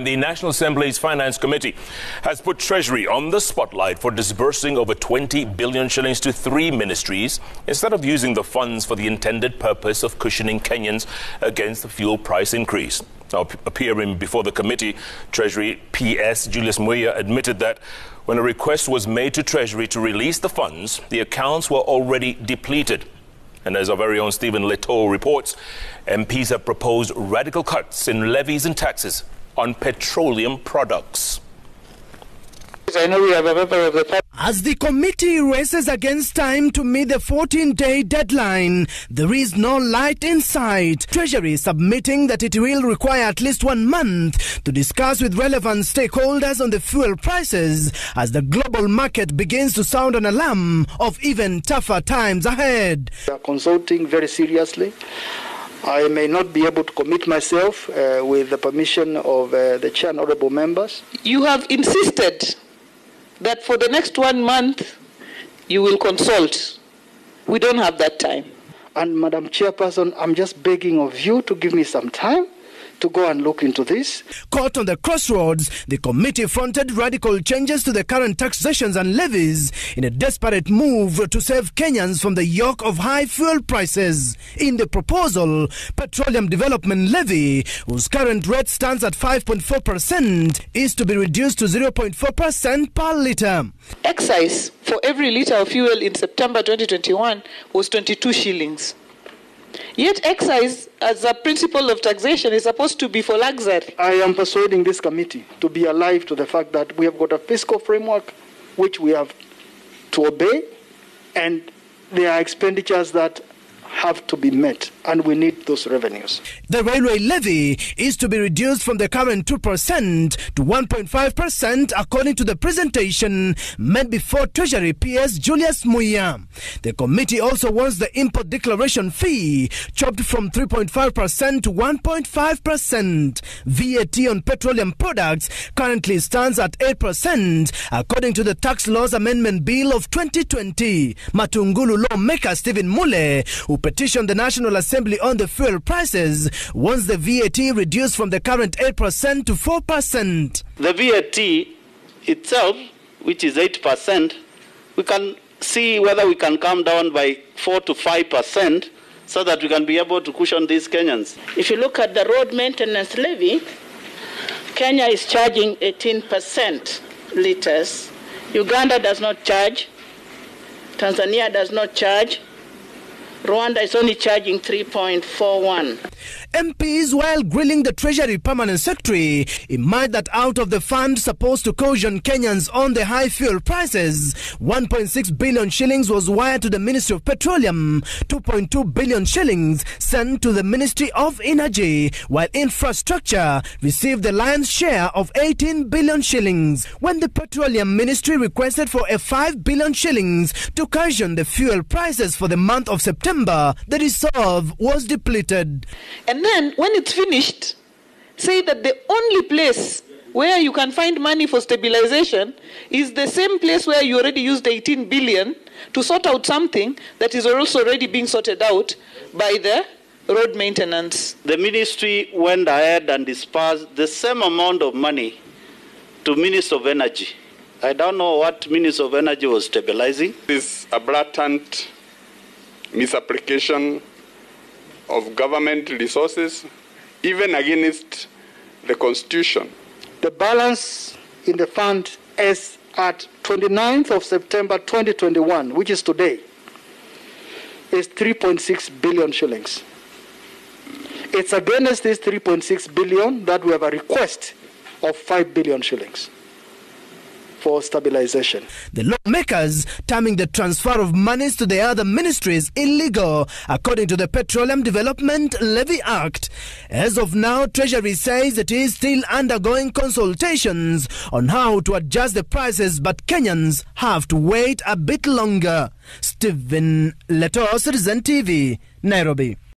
The National Assembly's Finance Committee has put Treasury on the spotlight for disbursing over 20 billion shillings to 3 ministries instead of using the funds for the intended purpose of cushioning Kenyans against the fuel price increase. Now, appearing before the committee, Treasury PS Julius Muia admitted that when a request was made to Treasury to release the funds, the accounts were already depleted. And as our very own Stephen Letoo reports, MPs have proposed radical cuts in levies and taxes on petroleum products. I know we have a member of the As the committee races against time to meet the 14-day deadline, there is no light in sight. Treasury submitting that it will require at least 1 month to discuss with relevant stakeholders on the fuel prices as the global market begins to sound an alarm of even tougher times ahead. We are consulting very seriously. I may not be able to commit myself with the permission of the chair and honorable members. You have insisted that for the next 1 month you will consult. We don't have that time. And Madam Chairperson, I'm just begging of you to give me some time to go and look into this. Caught on the crossroads, the committee fronted radical changes to the current taxations and levies in a desperate move to save Kenyans from the yoke of high fuel prices. In the proposal, petroleum development levy, whose current rate stands at 5.4%, is to be reduced to 0.4% per litre. Excise for every litre of fuel in September 2021 was 22 shillings. Yet excise, as a principle of taxation, is supposed to be for luxury. I am persuading this committee to be alive to the fact that we have got a fiscal framework which we have to obey, and there are expenditures that have to be met, and we need those revenues. The railway levy is to be reduced from the current 2% to 1.5% according to the presentation made before Treasury PS Julius Muia. The committee also wants the import declaration fee chopped from 3.5% to 1.5%. VAT on petroleum products currently stands at 8% according to the Tax Laws Amendment Bill of 2020. Matungulu lawmaker Stephen Letoo, who petitioned the National Assembly on the fuel prices, wants the VAT reduced from the current 8% to 4%. The VAT itself, which is 8%, we can see whether we can come down by 4 to 5% so that we can be able to cushion these Kenyans. If you look at the road maintenance levy, Kenya is charging 18% litres. Uganda does not charge. Tanzania does not charge. Rwanda is only charging 3.41. MPs, while grilling the Treasury Permanent Secretary, emerged that out of the fund supposed to caution Kenyans on the high fuel prices, 1.6 billion shillings was wired to the Ministry of Petroleum, 2.2 billion shillings sent to the Ministry of Energy, while infrastructure received the lion's share of 18 billion shillings. When the Petroleum Ministry requested for a 5 billion shillings to cushion the fuel prices for the month of September, the reserve was depleted. And then, when it's finished, say that the only place where you can find money for stabilization is the same place where you already used 18 billion to sort out something that is also already being sorted out by the road maintenance. The ministry went ahead and dispersed the same amount of money to Minister of Energy. I don't know what Minister of Energy was stabilizing. This is a blatant misapplication of government resources, even against the Constitution. The balance in the fund is at 29th of September 2021, which is today, is 3.6 billion shillings. It's against this 3.6 billion that we have a request of 5 billion shillings for stabilization. The lawmakers terming the transfer of monies to the other ministries illegal, according to the Petroleum Development Levy Act. As of now, Treasury says it is still undergoing consultations on how to adjust the prices, but Kenyans have to wait a bit longer. Stephen Letoo, Citizen TV, Nairobi.